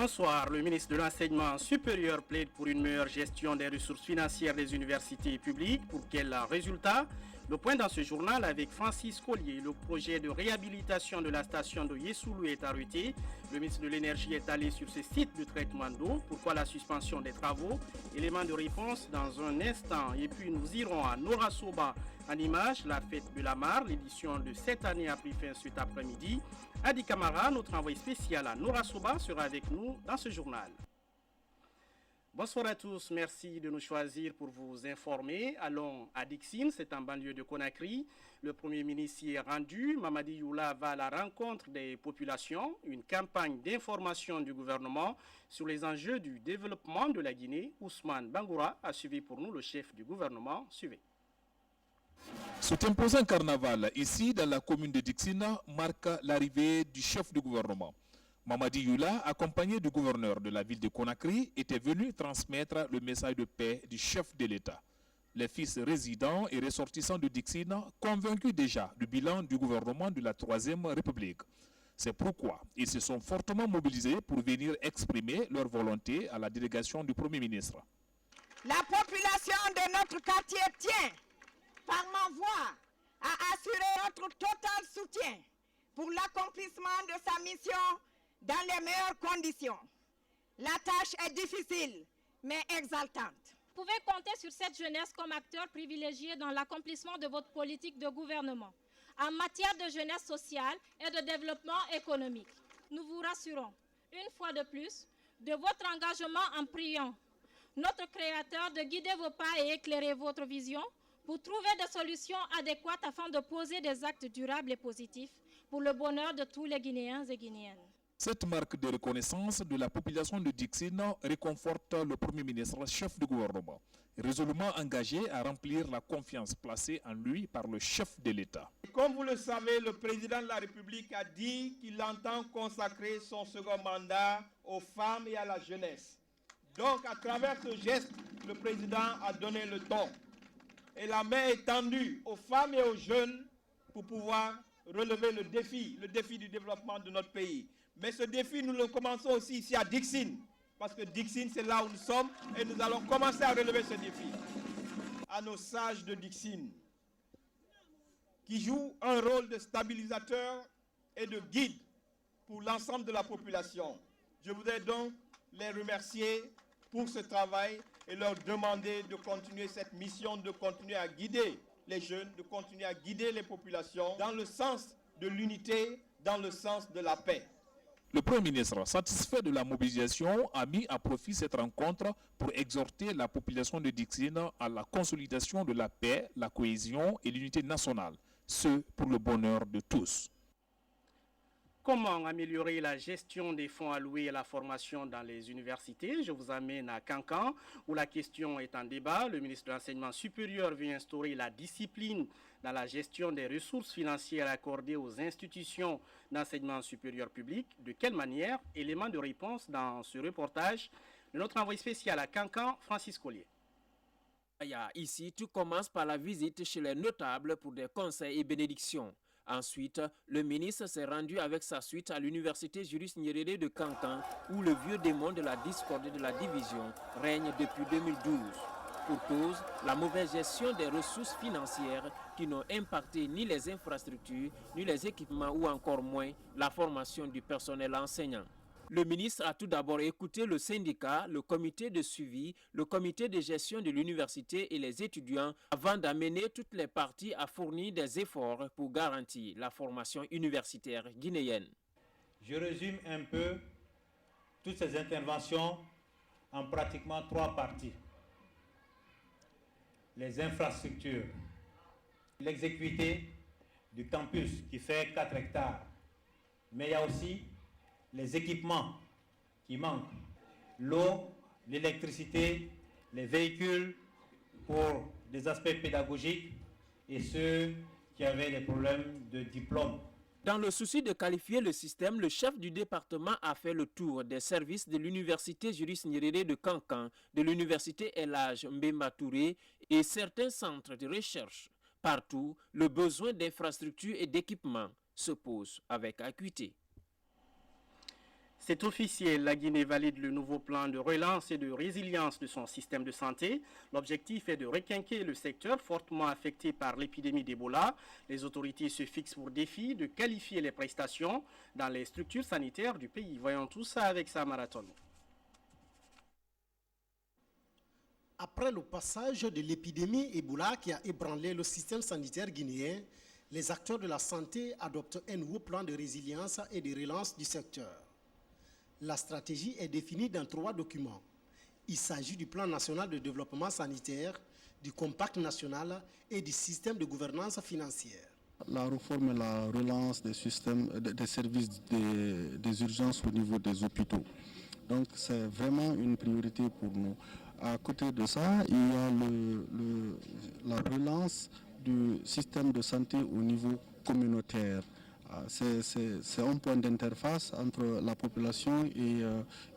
Bonsoir. Le ministre de l'Enseignement supérieur plaide pour une meilleure gestion des ressources financières des universités publiques. Pour quel résultat? Le point dans ce journal avec Francis Collier. Le projet de réhabilitation de la station de Yessoulou est arrêté. Le ministre de l'Énergie est allé sur ce site de traitement d'eau. Pourquoi la suspension des travaux? Élément de réponse dans un instant. Et puis nous irons à Nora Soba en image, la fête de la mare. L'édition de cette année a pris fin cet après-midi. Adi Kamara, notre envoyé spécial à Nora Soba, sera avec nous dans ce journal. Bonsoir à tous, merci de nous choisir pour vous informer. Allons à Dixine, c'est en banlieue de Conakry. Le Premier ministre y est rendu. Mamadi Youla va à la rencontre des populations. Une campagne d'information du gouvernement sur les enjeux du développement de la Guinée. Ousmane Bangoura a suivi pour nous le chef du gouvernement. Suivez. Cet imposant carnaval, ici dans la commune de Dixine, marque l'arrivée du chef du gouvernement. Mamadi Youla, accompagné du gouverneur de la ville de Conakry, était venu transmettre le message de paix du chef de l'État. Les fils résidents et ressortissants de Dixine, convaincus déjà du bilan du gouvernement de la Troisième République. C'est pourquoi ils se sont fortement mobilisés pour venir exprimer leur volonté à la délégation du Premier ministre. La population de notre quartier tient, par ma voix, à assurer notre total soutien pour l'accomplissement de sa mission dans les meilleures conditions. La tâche est difficile, mais exaltante. Vous pouvez compter sur cette jeunesse comme acteur privilégié dans l'accomplissement de votre politique de gouvernement en matière de jeunesse sociale et de développement économique. Nous vous rassurons, une fois de plus, de votre engagement en priant notre Créateur de guider vos pas et éclairer votre vision pour trouver des solutions adéquates afin de poser des actes durables et positifs pour le bonheur de tous les Guinéens et Guinéennes. Cette marque de reconnaissance de la population de Dixine réconforte le Premier ministre, chef du gouvernement, résolument engagé à remplir la confiance placée en lui par le chef de l'État. Comme vous le savez, le président de la République a dit qu'il entend consacrer son second mandat aux femmes et à la jeunesse. Donc, à travers ce geste, le président a donné le ton. Et la main est tendue aux femmes et aux jeunes pour pouvoir relever le défi du développement de notre pays. Mais ce défi, nous le commençons aussi ici à Dixine, parce que Dixine, c'est là où nous sommes, et nous allons commencer à relever ce défi. À nos sages de Dixine, qui jouent un rôle de stabilisateur et de guide pour l'ensemble de la population. Je voudrais donc les remercier pour ce travail et leur demander de continuer cette mission, de continuer à guider les jeunes, de continuer à guider les populations dans le sens de l'unité, dans le sens de la paix. Le Premier ministre, satisfait de la mobilisation, a mis à profit cette rencontre pour exhorter la population de Dixine à la consolidation de la paix, la cohésion et l'unité nationale, ce pour le bonheur de tous. Comment améliorer la gestion des fonds alloués à la formation dans les universités? Je vous amène à Cancan, où la question est en débat. Le ministre de l'Enseignement supérieur veut instaurer la discipline dans la gestion des ressources financières accordées aux institutions d'enseignement supérieur public. De quelle manière? Élément de réponse dans ce reportage de notre envoyé spécial à Cancan, Francis Collier. Ici, tout commence par la visite chez les notables pour des conseils et bénédictions. Ensuite, le ministre s'est rendu avec sa suite à l'université Julius Nyerere de Cancan, où le vieux démon de la discorde et de la division règne depuis 2012. Pour cause, la mauvaise gestion des ressources financières qui n'ont impacté ni les infrastructures, ni les équipements ou encore moins la formation du personnel enseignant. Le ministre a tout d'abord écouté le syndicat, le comité de suivi, le comité de gestion de l'université et les étudiants avant d'amener toutes les parties à fournir des efforts pour garantir la formation universitaire guinéenne. Je résume un peu toutes ces interventions en pratiquement 3 parties. Les infrastructures, l'exécuté du campus qui fait 4 hectares, mais il y a aussi les équipements qui manquent, l'eau, l'électricité, les véhicules pour des aspects pédagogiques et ceux qui avaient des problèmes de diplôme. Dans le souci de qualifier le système, le chef du département a fait le tour des services de l'université Julius Nyerere de Cancan, de l'université El Hadj Mbemba Touré et certains centres de recherche. Partout, le besoin d'infrastructures et d'équipements se pose avec acuité. C'est officiel, la Guinée valide le nouveau plan de relance et de résilience de son système de santé. L'objectif est de requinquer le secteur fortement affecté par l'épidémie d'Ebola. Les autorités se fixent pour défi de qualifier les prestations dans les structures sanitaires du pays. Voyons tout ça avec Samara Tono. Après le passage de l'épidémie Ebola qui a ébranlé le système sanitaire guinéen, les acteurs de la santé adoptent un nouveau plan de résilience et de relance du secteur. La stratégie est définie dans 3 documents. Il s'agit du plan national de développement sanitaire, du compact national et du système de gouvernance financière. La réforme et la relance des systèmes, des services des urgences au niveau des hôpitaux. Donc c'est vraiment une priorité pour nous. À côté de ça, il y a la relance du système de santé au niveau communautaire. C'est un point d'interface entre la population et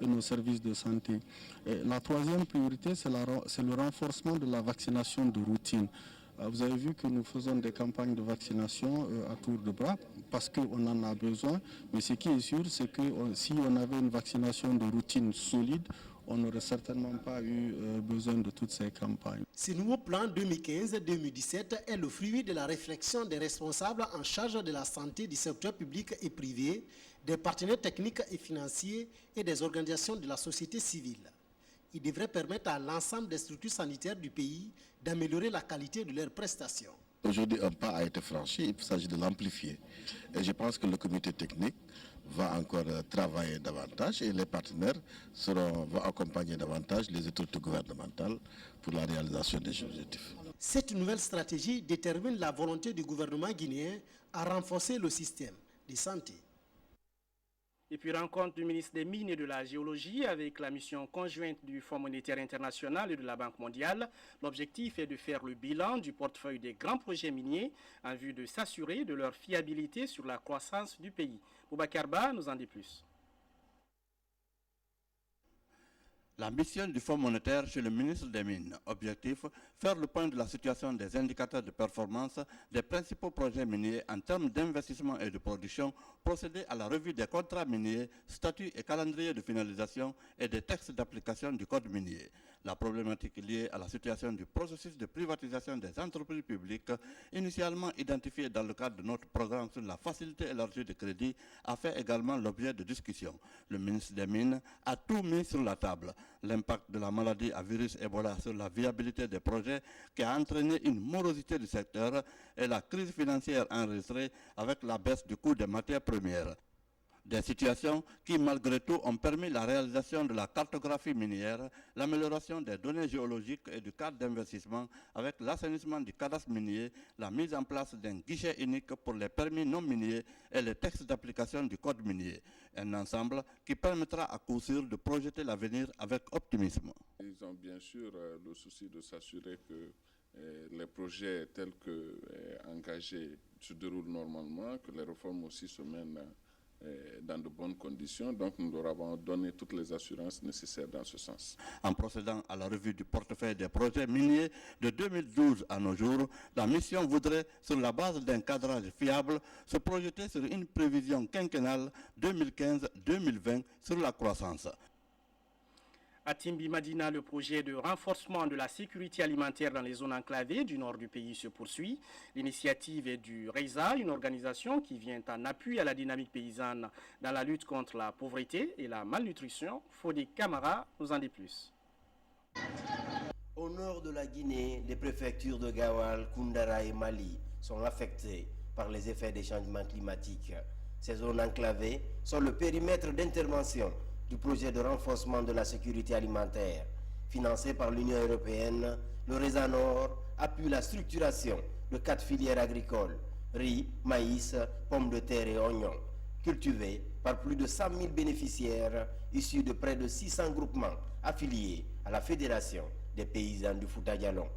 nos services de santé. Et la troisième priorité, c'est le renforcement de la vaccination de routine. Vous avez vu que nous faisons des campagnes de vaccination à tour de bras parce qu'on en a besoin. Mais ce qui est sûr, c'est que si on avait une vaccination de routine solide, on n'aurait certainement pas eu besoin de toutes ces campagnes. Ce nouveau plan 2015-2017 est le fruit de la réflexion des responsables en charge de la santé du secteur public et privé, des partenaires techniques et financiers et des organisations de la société civile. Il devrait permettre à l'ensemble des structures sanitaires du pays d'améliorer la qualité de leurs prestations. Aujourd'hui, un pas a été franchi, il s'agit de l'amplifier. Et je pense que le comité technique va encore travailler davantage et les partenaires vont accompagner davantage les autorités gouvernementales pour la réalisation des objectifs. Cette nouvelle stratégie détermine la volonté du gouvernement guinéen à renforcer le système de santé. Et puis rencontre du ministre des Mines et de la Géologie avec la mission conjointe du Fonds monétaire international et de la Banque mondiale. L'objectif est de faire le bilan du portefeuille des grands projets miniers en vue de s'assurer de leur fiabilité sur la croissance du pays. Boubacar Ba nous en dit plus. La mission du Fonds monétaire chez le ministre des Mines. Objectif, faire le point de la situation des indicateurs de performance des principaux projets miniers en termes d'investissement et de production, procéder à la revue des contrats miniers, statuts et calendriers de finalisation et des textes d'application du code minier. La problématique liée à la situation du processus de privatisation des entreprises publiques, initialement identifiée dans le cadre de notre programme sur la facilité élargie de crédit, a fait également l'objet de discussions. Le ministre des Mines a tout mis sur la table. L'impact de la maladie à virus Ebola sur la viabilité des projets qui a entraîné une morosité du secteur et la crise financière enregistrée avec la baisse du coût des matières premières. Des situations qui, malgré tout, ont permis la réalisation de la cartographie minière, l'amélioration des données géologiques et du cadre d'investissement avec l'assainissement du cadastre minier, la mise en place d'un guichet unique pour les permis non miniers et les textes d'application du code minier. Un ensemble qui permettra à coup sûr de projeter l'avenir avec optimisme. Ils ont bien sûr le souci de s'assurer que les projets tels que engagés se déroulent normalement, que les réformes aussi se mènent dans de bonnes conditions, donc nous leur avons donné toutes les assurances nécessaires dans ce sens. En procédant à la revue du portefeuille des projets miniers de 2012 à nos jours, la mission voudrait, sur la base d'un cadrage fiable, se projeter sur une prévision quinquennale 2015-2020 sur la croissance. À Timbi Madina, le projet de renforcement de la sécurité alimentaire dans les zones enclavées du nord du pays se poursuit. L'initiative est du REISA, une organisation qui vient en appui à la dynamique paysanne dans la lutte contre la pauvreté et la malnutrition. Fodé Camara nous en dit plus. Au nord de la Guinée, les préfectures de Gawal, Koundara et Mali sont affectées par les effets des changements climatiques. Ces zones enclavées sont le périmètre d'intervention du projet de renforcement de la sécurité alimentaire. Financé par l'Union européenne, le REISA Nord appuie la structuration de 4 filières agricoles, riz, maïs, pommes de terre et oignons, cultivées par plus de 100 000 bénéficiaires issus de près de 600 groupements affiliés à la Fédération des paysans du Fouta Djallon.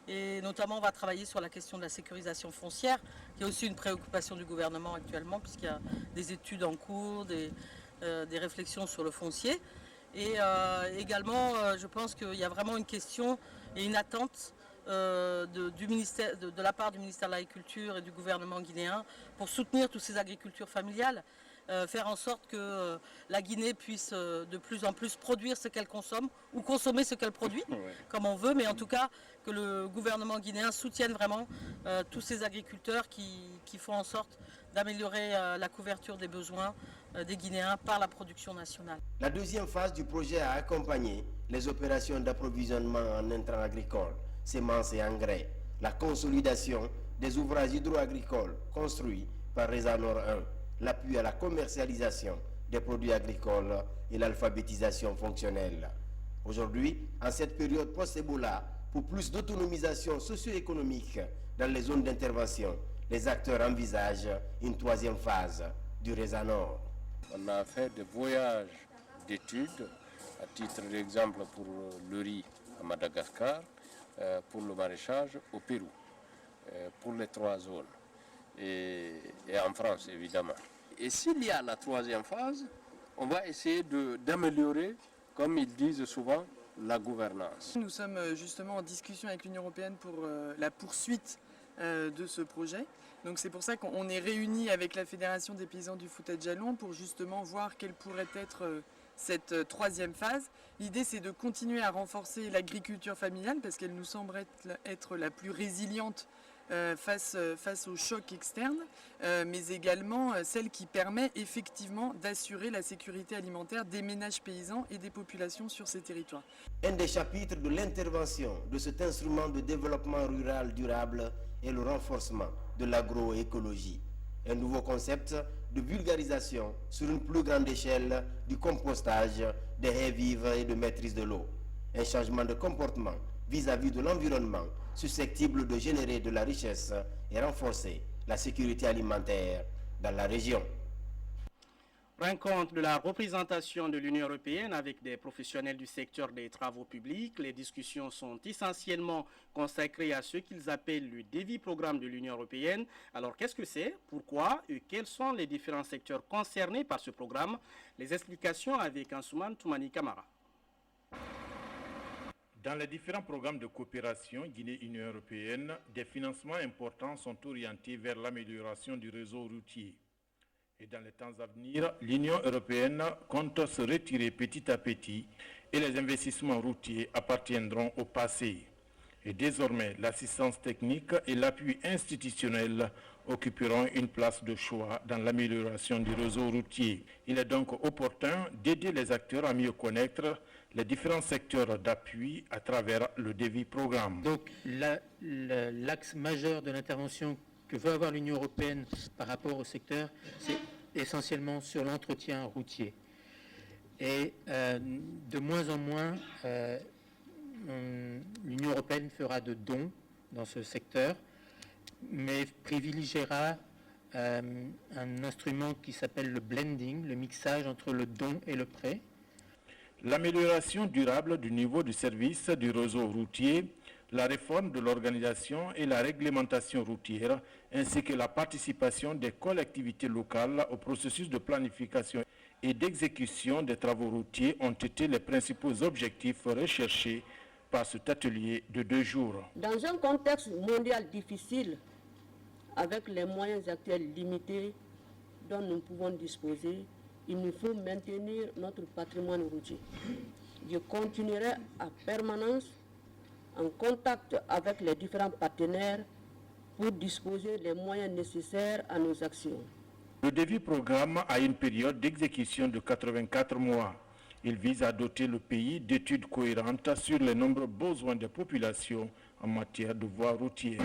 Et notamment, on va travailler sur la question de la sécurisation foncière, qui est aussi une préoccupation du gouvernement actuellement, puisqu'il y a des études en cours, des réflexions sur le foncier. Et également, je pense qu'il y a vraiment une question et une attente de la part du ministère de l'Agriculture et du gouvernement guinéen pour soutenir toutes ces agricultures familiales faire en sorte que la Guinée puisse de plus en plus produire ce qu'elle consomme ou consommer ce qu'elle produit, comme on veut, mais en tout cas que le gouvernement guinéen soutienne vraiment tous ces agriculteurs qui font en sorte d'améliorer la couverture des besoins des Guinéens par la production nationale. La deuxième phase du projet a accompagné les opérations d'approvisionnement en intrants agricoles, semences et engrais, la consolidation des ouvrages hydro-agricoles construits par Rezanor 1, l'appui à la commercialisation des produits agricoles et l'alphabétisation fonctionnelle. Aujourd'hui, en cette période post-Ebola, pour plus d'autonomisation socio-économique dans les zones d'intervention, les acteurs envisagent une troisième phase du Rezanor. On a fait des voyages d'études, à titre d'exemple pour le riz à Madagascar, pour le maraîchage au Pérou, pour les 3 zones, et en France évidemment. Et s'il y a la troisième phase, on va essayer d'améliorer, comme ils disent souvent, la gouvernance. Nous sommes justement en discussion avec l'Union européenne pour la poursuite de ce projet. Donc c'est pour ça qu'on est réunis avec la Fédération des paysans du Fouta-Djallon pour justement voir quelle pourrait être cette troisième phase. L'idée c'est de continuer à renforcer l'agriculture familiale parce qu'elle nous semble être la plus résiliente face aux chocs externes, mais également celle qui permet effectivement d'assurer la sécurité alimentaire des ménages paysans et des populations sur ces territoires. Un des chapitres de l'intervention de cet instrument de développement rural durable est le renforcement de l'agroécologie, un nouveau concept de vulgarisation sur une plus grande échelle du compostage des haies vives et de maîtrise de l'eau, un changement de comportement vis-à-vis de l'environnement susceptible de générer de la richesse et renforcer la sécurité alimentaire dans la région. Rencontre de la représentation de l'Union européenne avec des professionnels du secteur des travaux publics. Les discussions sont essentiellement consacrées à ce qu'ils appellent le DEVI programme de l'Union européenne. Alors qu'est-ce que c'est? Pourquoi? Et quels sont les différents secteurs concernés par ce programme? Les explications avec Ansouman Toumani Kamara. Dans les différents programmes de coopération Guinée-Union européenne, des financements importants sont orientés vers l'amélioration du réseau routier. Et dans les temps à venir, l'Union européenne compte se retirer petit à petit et les investissements routiers appartiendront au passé. Et désormais, l'assistance technique et l'appui institutionnel occuperont une place de choix dans l'amélioration du réseau routier. Il est donc opportun d'aider les acteurs à mieux connaître les différents secteurs d'appui à travers le DEVI programme. Donc l'axe majeur de l'intervention que veut avoir l'Union européenne par rapport au secteur, c'est essentiellement sur l'entretien routier. Et de moins en moins, l'Union européenne fera de dons dans ce secteur, mais privilégiera un instrument qui s'appelle le blending, le mixage entre le don et le prêt. L'amélioration durable du niveau du service du réseau routier, la réforme de l'organisation et la réglementation routière, ainsi que la participation des collectivités locales au processus de planification et d'exécution des travaux routiers ont été les principaux objectifs recherchés par cet atelier de 2 jours. Dans un contexte mondial difficile, avec les moyens actuels limités dont nous pouvons disposer, il nous faut maintenir notre patrimoine routier. Je continuerai en permanence en contact avec les différents partenaires pour disposer des moyens nécessaires à nos actions. Le DEVI programme a une période d'exécution de 84 mois. Il vise à doter le pays d'études cohérentes sur les nombreux besoins des populations en matière de voies routières.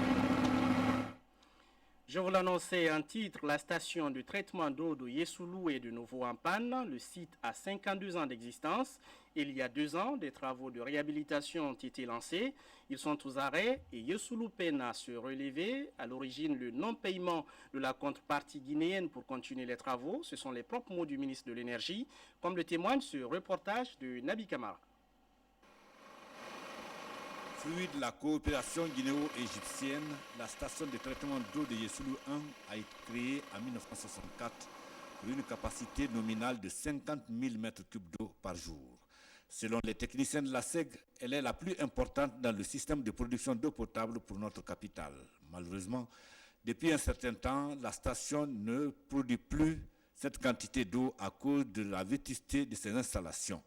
Je vous l'annonçais en titre, la station de traitement d'eau de Yesoulou est de nouveau en panne. Le site a 52 ans d'existence. Il y a 2 ans, des travaux de réhabilitation ont été lancés. Ils sont aux arrêts et Yesoulou peine à se relever. À l'origine, le non-paiement de la contrepartie guinéenne pour continuer les travaux. Ce sont les propres mots du ministre de l'Énergie, comme le témoigne ce reportage de Nabi Kamara. Fruit de la coopération guinéo-égyptienne, la station de traitement d'eau de Yesoulou 1 a été créée en 1964 pour une capacité nominale de 50 000 m3 d'eau par jour. Selon les techniciens de la SEG, elle est la plus importante dans le système de production d'eau potable pour notre capitale. Malheureusement, depuis un certain temps, la station ne produit plus cette quantité d'eau à cause de la vétusté de ces installations.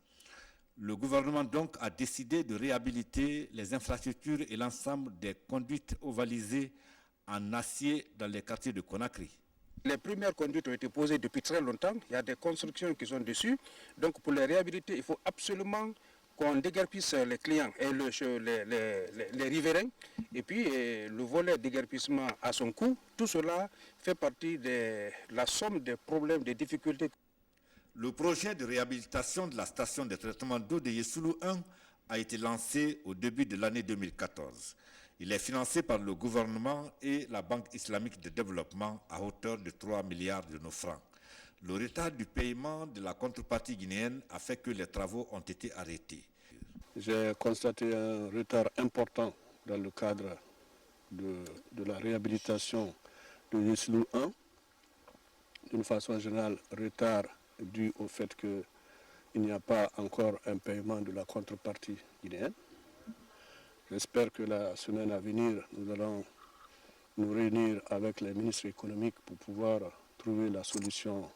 Le gouvernement donc a décidé de réhabiliter les infrastructures et l'ensemble des conduites ovalisées en acier dans les quartiers de Conakry. Les premières conduites ont été posées depuis très longtemps. Il y a des constructions qui sont dessus. Donc pour les réhabiliter, il faut absolument qu'on déguerpisse les clients et les riverains. Et puis le volet déguerpissement à son coût, tout cela fait partie de la somme des problèmes, des difficultés. Le projet de réhabilitation de la station de traitement d'eau de Yessoulou 1 a été lancé au début de l'année 2014. Il est financé par le gouvernement et la Banque islamique de développement à hauteur de 3 milliards de nos francs. Le retard du paiement de la contrepartie guinéenne a fait que les travaux ont été arrêtés. J'ai constaté un retard important dans le cadre de la réhabilitation de Yessoulou 1. D'une façon générale, retard dû au fait qu'il n'y a pas encore un paiement de la contrepartie guinéenne. J'espère que la semaine à venir, nous allons nous réunir avec les ministres économiques pour pouvoir trouver la solution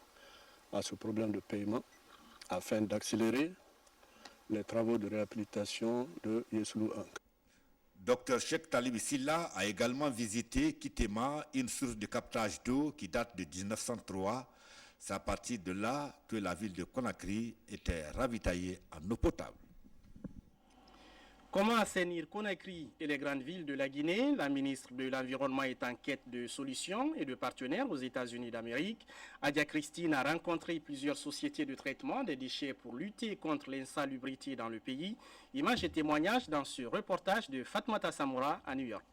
à ce problème de paiement afin d'accélérer les travaux de réhabilitation de Yessoulou 1. Dr Cheikh Talib Silla a également visité Kitema, une source de captage d'eau qui date de 1903. C'est à partir de là que la ville de Conakry était ravitaillée en eau potable. Comment assainir Conakry et les grandes villes de la Guinée? La ministre de l'Environnement est en quête de solutions et de partenaires aux États-Unis d'Amérique. Adia Christine a rencontré plusieurs sociétés de traitement des déchets pour lutter contre l'insalubrité dans le pays. Images et témoignages dans ce reportage de Fatmata Samoura à New York.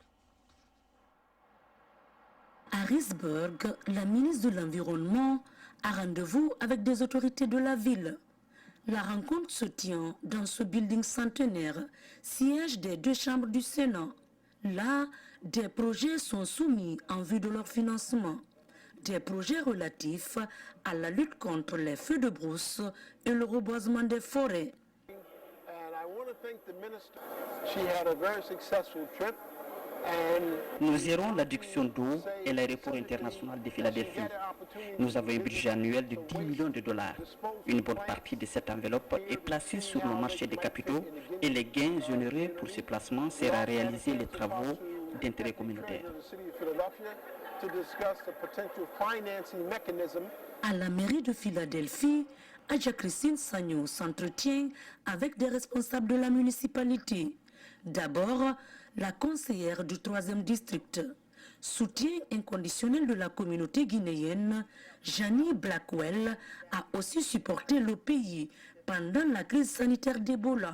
À Harrisburg, la ministre de l'Environnement a rendez-vous avec des autorités de la ville. La rencontre se tient dans ce building centenaire, siège des deux chambres du Sénat. Là, des projets sont soumis en vue de leur financement. Des projets relatifs à la lutte contre les feux de brousse et le reboisement des forêts. Nous gérons l'adduction d'eau et l'aéroport international de Philadelphie. Nous avons un budget annuel de 10 millions de dollars. Une bonne partie de cette enveloppe est placée sur le marché des capitaux et les gains générés pour ce placement servent à réaliser les travaux d'intérêt communautaire. À la mairie de Philadelphie, Aja Christine Sagno s'entretient avec des responsables de la municipalité. D'abord, la conseillère du 3e district. Soutien inconditionnel de la communauté guinéenne, Janie Blackwell a aussi supporté le pays pendant la crise sanitaire d'Ebola.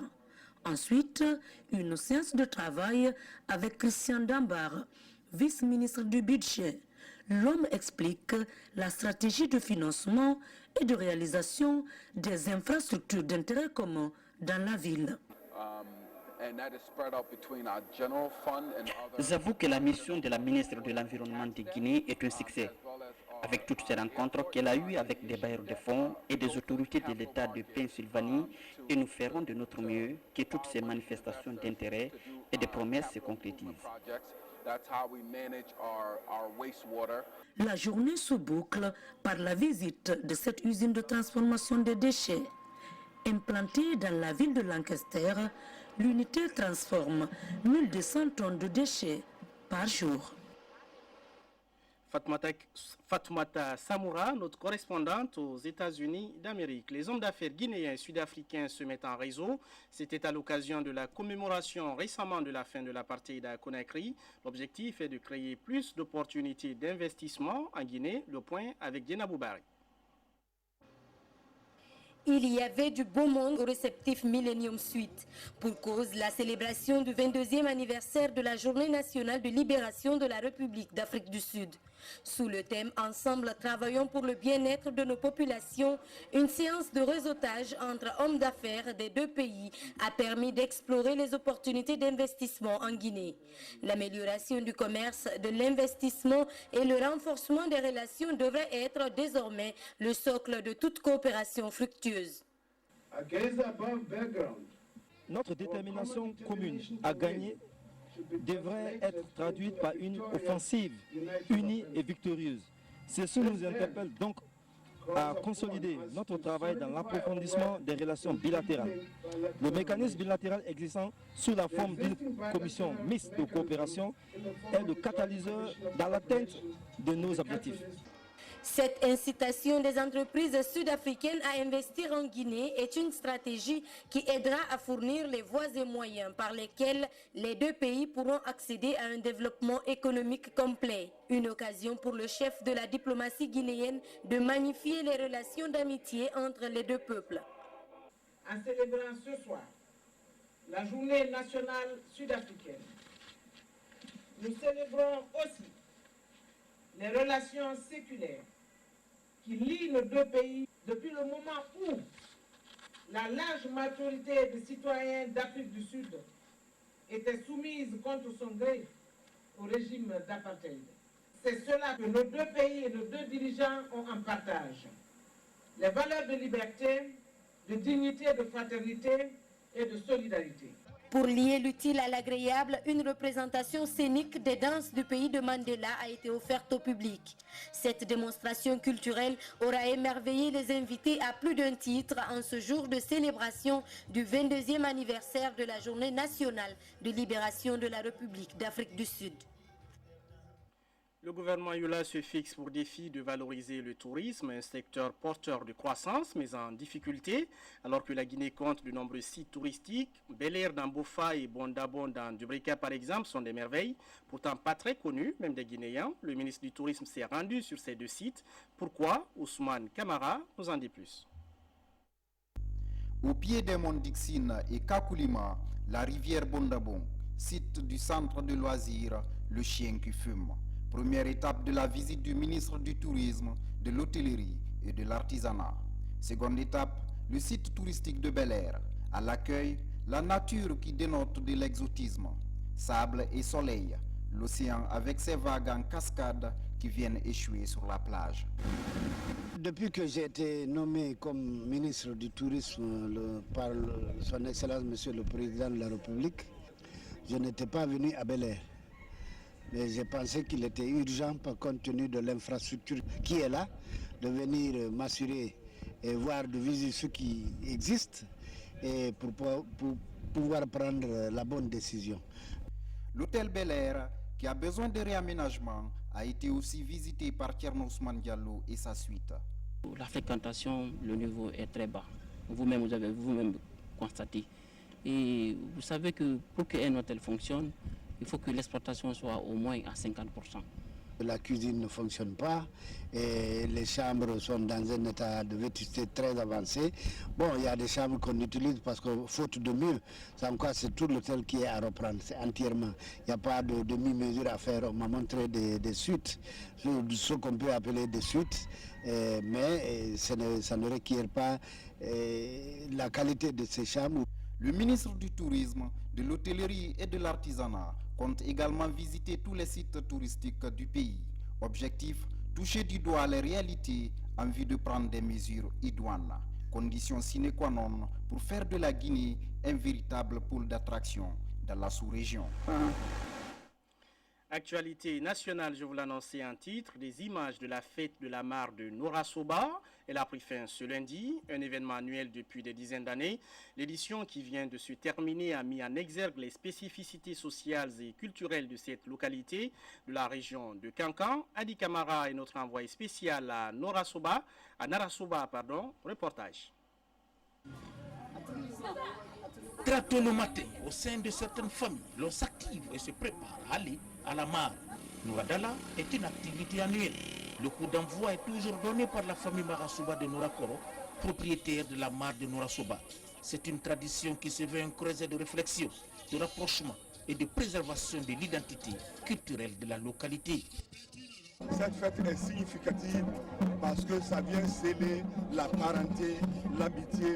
Ensuite, une séance de travail avec Christian Dambar, vice-ministre du budget. L'homme explique la stratégie de financement et de réalisation des infrastructures d'intérêt commun dans la ville. J'avoue que la mission de la ministre de l'Environnement de Guinée est un succès. Avec toutes ces rencontres qu'elle a eues avec des bailleurs de fonds et des autorités de l'État de Pennsylvanie, et nous ferons de notre mieux que toutes ces manifestations d'intérêt et de promesses se concrétisent. La journée se boucle par la visite de cette usine de transformation des déchets. Implantée dans la ville de Lancaster, l'unité transforme 1200 tonnes de déchets par jour. Fatoumata Samoura, notre correspondante aux États-Unis d'Amérique. Les hommes d'affaires guinéens et sud-africains se mettent en réseau. C'était à l'occasion de la commémoration récemment de la fin de l'apartheid à Conakry. L'objectif est de créer plus d'opportunités d'investissement en Guinée. Le point avec Diena Boubari. Il y avait du beau monde au réceptif Millennium Suite. Pour cause, la célébration du 22e anniversaire de la Journée nationale de libération de la République d'Afrique du Sud. Sous le thème « Ensemble, travaillons pour le bien-être de nos populations », une séance de réseautage entre hommes d'affaires des deux pays a permis d'explorer les opportunités d'investissement en Guinée. L'amélioration du commerce, de l'investissement et le renforcement des relations devraient être désormais le socle de toute coopération fructueuse. Notre détermination commune à gagner devrait être traduite par une offensive unie et victorieuse. Ceci nous interpelle donc à consolider notre travail dans l'approfondissement des relations bilatérales. Le mécanisme bilatéral existant sous la forme d'une commission mixte de coopération est le catalyseur dans l'atteinte de nos objectifs. Cette incitation des entreprises sud-africaines à investir en Guinée est une stratégie qui aidera à fournir les voies et moyens par lesquels les deux pays pourront accéder à un développement économique complet. Une occasion pour le chef de la diplomatie guinéenne de magnifier les relations d'amitié entre les deux peuples. En célébrant ce soir la journée nationale sud-africaine, nous célébrons aussi les relations séculaires qui lient nos deux pays depuis le moment où la large majorité des citoyens d'Afrique du Sud était soumise contre son gré au régime d'apartheid. C'est cela que nos deux pays et nos deux dirigeants ont en partage. Les valeurs de liberté, de dignité, de fraternité et de solidarité. Pour lier l'utile à l'agréable, une représentation scénique des danses du pays de Mandela a été offerte au public. Cette démonstration culturelle aura émerveillé les invités à plus d'un titre en ce jour de célébration du 22e anniversaire de la Journée nationale de libération de la République d'Afrique du Sud. Le gouvernement Youla se fixe pour défi de valoriser le tourisme, un secteur porteur de croissance mais en difficulté, alors que la Guinée compte de nombreux sites touristiques. Bel Air dans Bofa et Bondabon dans Dubrika par exemple sont des merveilles, pourtant pas très connues, même des Guinéens. Le ministre du Tourisme s'est rendu sur ces deux sites. Pourquoi? Ousmane Kamara nous en dit plus. Au pied des monts Dixine et Kakulima, la rivière Bondabon, site du centre de loisirs Le Chien qui fume. Première étape de la visite du ministre du Tourisme, de l'Hôtellerie et de l'Artisanat. Seconde étape, le site touristique de Bel Air. À l'accueil, la nature qui dénote de l'exotisme. Sable et soleil, l'océan avec ses vagues en cascade qui viennent échouer sur la plage. Depuis que j'ai été nommé comme ministre du Tourisme par son Excellence Monsieur le Président de la République, je n'étais pas venu à Bel Air. Mais j'ai pensé qu'il était urgent, par compte tenu de l'infrastructure qui est là, de venir m'assurer et voir de visiter ce qui existe et pour pouvoir prendre la bonne décision. L'hôtel Bel Air, qui a besoin de réaménagement, a été aussi visité par Thierno Ousmane Diallo et sa suite. La fréquentation, le niveau est très bas. Vous-même, vous avez vous-même constaté. Et vous savez que pour qu'un hôtel fonctionne, il faut que l'exploitation soit au moins à 50%. La cuisine ne fonctionne pas et les chambres sont dans un état de vétusté très avancé. Bon, il y a des chambres qu'on utilise parce que faute de mieux, c'est tout l'hôtel qui est à reprendre, c'est entièrement. Il n'y a pas de demi-mesure à faire. On m'a montré des suites, ce qu'on peut appeler des suites, mais ça ne requiert pas la qualité de ces chambres. Le ministre du Tourisme, de l'Hôtellerie et de l'Artisanat compte également visiter tous les sites touristiques du pays. Objectif, toucher du doigt les réalités en vue de prendre des mesures idoines. Condition sine qua non pour faire de la Guinée un véritable pôle d'attraction dans la sous-région. Actualité nationale, je vous l'annonçais en titre, des images de la fête de la mare de Norasoba. Elle a pris fin ce lundi, un événement annuel depuis des dizaines d'années. L'édition qui vient de se terminer a mis en exergue les spécificités sociales et culturelles de cette localité de la région de Kankan. Adi Kamara est notre envoyé spécial à Narasoba, reportage. Très tôt le matin, au sein de certaines familles, l'on s'active et se prépare à aller à la mare. Nouradala est une activité annuelle. Le coup d'envoi est toujours donné par la famille Marasoba de Nourakoro, propriétaire de la mare de Nourasoba. C'est une tradition qui se veut un creuset de réflexion, de rapprochement et de préservation de l'identité culturelle de la localité. Cette fête est significative parce que ça vient sceller la parenté, l'amitié,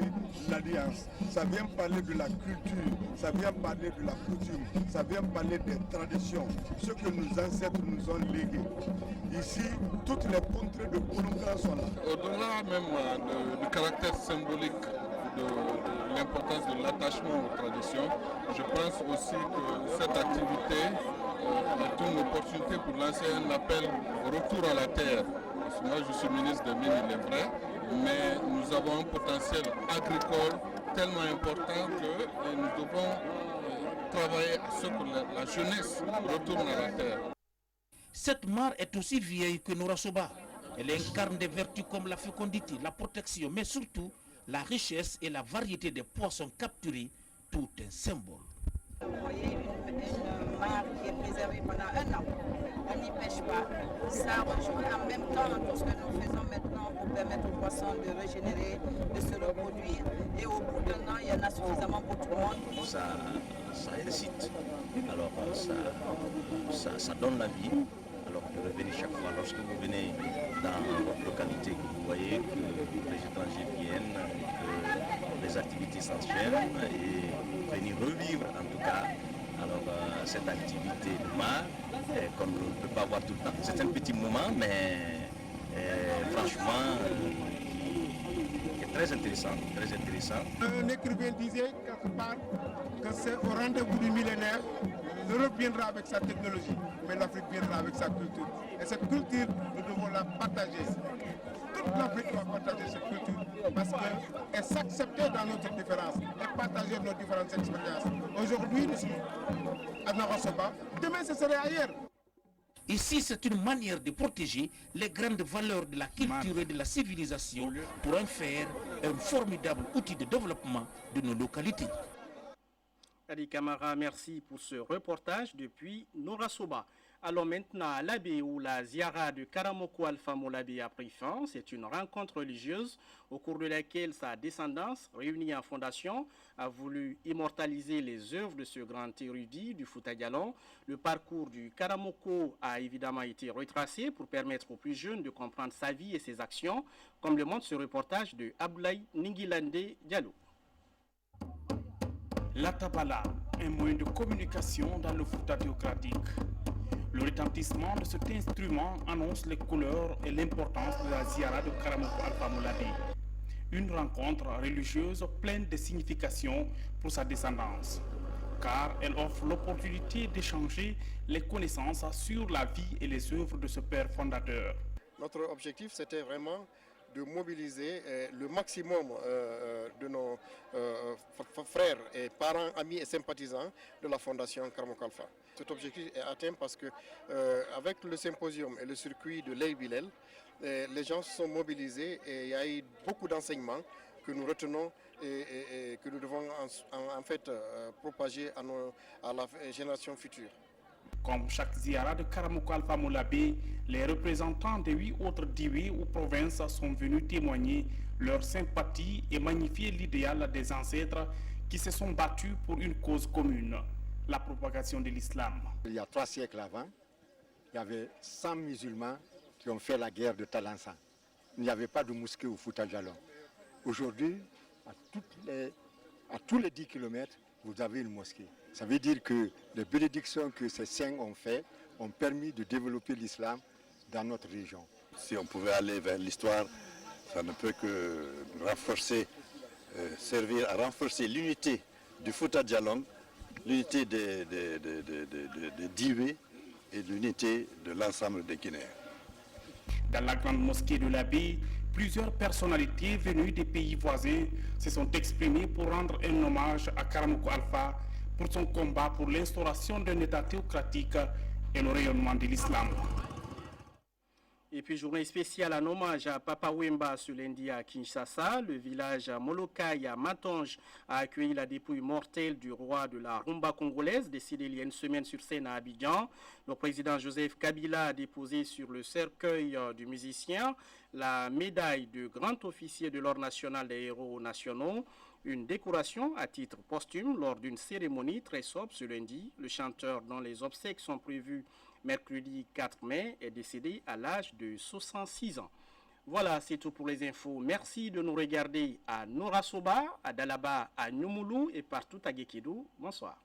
l'alliance. Ça vient parler de la culture, ça vient parler de la coutume, ça vient parler des traditions, ce que nos ancêtres nous ont légué. Ici, toutes les contrées de Bolonga sont là. Au-delà même du caractère symbolique de l'importance de l'attachement aux traditions, je pense aussi que cette activité est une opportunité pour lancer un appel au retour à la terre, France. Moi, je suis ministre des Mines, il est vrai, mais nous avons un potentiel agricole tellement important que nous devons travailler à ce que la jeunesse retourne à la terre. Cette mare est aussi vieille que Nourasoba. Elle incarne des vertus comme la fécondité, la protection, mais surtout la richesse et la variété des poissons capturés, tout un symbole. Vous voyez une mare qui est préservée pendant 1 an. On n'y pêche pas. Ça rejoint en même temps tout ce que nous faisons maintenant pour permettre aux poissons de régénérer, de se reproduire. Et au bout d'1 an, il y en a suffisamment pour tout le monde. Ça incite. Alors ça donne la vie. Alors de revenir chaque fois, lorsque vous venez dans votre localité, vous voyez que les étrangers viennent, que les activités s'enchaînent et venir revivre en tout cas alors, cette activité de mare qu'on ne peut pas voir tout le temps. C'est un petit moment, mais franchement, qui est très intéressant, très intéressant. Un écrivain disait quelque part que c'est au rendez-vous du millénaire. L'Europe viendra avec sa technologie, mais l'Afrique viendra avec sa culture. Et cette culture, nous devons la partager. Toute l'Afrique doit partager cette culture parce qu'elle s'accepter dans notre différence et partager nos différentes expériences. Aujourd'hui, nous sommes à Nourasoba, demain ce serait ailleurs. Ici, c'est une manière de protéger les grandes valeurs de la culture et de la civilisation pour en faire un formidable outil de développement de nos localités. Ali Kamara, merci pour ce reportage depuis Nourasoba. Allons maintenant à l'Abbé où la ziara de Karamoko Alpha Moulabi a pris fin. C'est une rencontre religieuse au cours de laquelle sa descendance, réunie en fondation, a voulu immortaliser les œuvres de ce grand érudit du Fouta Djallon. Le parcours du Karamoko a évidemment été retracé pour permettre aux plus jeunes de comprendre sa vie et ses actions, comme le montre ce reportage de Abdoulaye Ningilande Diallo. La tabala, un moyen de communication dans le Fouta théocratique. Le retentissement de cet instrument annonce les couleurs et l'importance de la ziara de Karamoko Alpha Moulabi. Une rencontre religieuse pleine de signification pour sa descendance, car elle offre l'opportunité d'échanger les connaissances sur la vie et les œuvres de ce père fondateur. Notre objectif, c'était vraiment de mobiliser le maximum de nos frères et parents, amis et sympathisants de la Fondation Karamoko Alpha. Cet objectif est atteint parce que avec le symposium et le circuit de l'El Bilel, les gens se sont mobilisés et il y a eu beaucoup d'enseignements que nous retenons et que nous devons en fait propager à la génération future. Comme chaque ziara de Karamoko Alpha Moulabi, les représentants des 8 autres diwis ou provinces sont venus témoigner leur sympathie et magnifier l'idéal des ancêtres qui se sont battus pour une cause commune, la propagation de l'islam. Il y a 3 siècles avant, il y avait 100 musulmans qui ont fait la guerre de Talansan. Il n'y avait pas de mosquée au Fouta Djallon. Aujourd'hui, à tous les 10 km, vous avez une mosquée. Ça veut dire que les bénédictions que ces saints ont fait ont permis de développer l'islam dans notre région. Si on pouvait aller vers l'histoire, ça ne peut que renforcer, servir à renforcer l'unité du Fouta Djallon, l'unité des Diwé et l'unité de l'ensemble des Guinéens. Dans la grande mosquée de l'Abbé, plusieurs personnalités venues des pays voisins se sont exprimées pour rendre un hommage à Karamoko Alpha pour son combat pour l'instauration d'un État théocratique et le rayonnement de l'islam. Et puis journée spéciale en hommage à Papa Wemba ce lundi à Kinshasa. Le village Molokai à Matange a accueilli la dépouille mortelle du roi de la rumba congolaise, décédé il y a une semaine sur scène à Abidjan. Le président Joseph Kabila a déposé sur le cercueil du musicien la médaille de grand officier de l'Ordre national des héros nationaux. Une décoration à titre posthume lors d'une cérémonie très sobre ce lundi. Le chanteur dont les obsèques sont prévues mercredi 4 mai est décédé à l'âge de 66 ans. Voilà, c'est tout pour les infos. Merci de nous regarder à Nourasoba, à Dalaba, à Nyumoulou et partout à Gekedou. Bonsoir.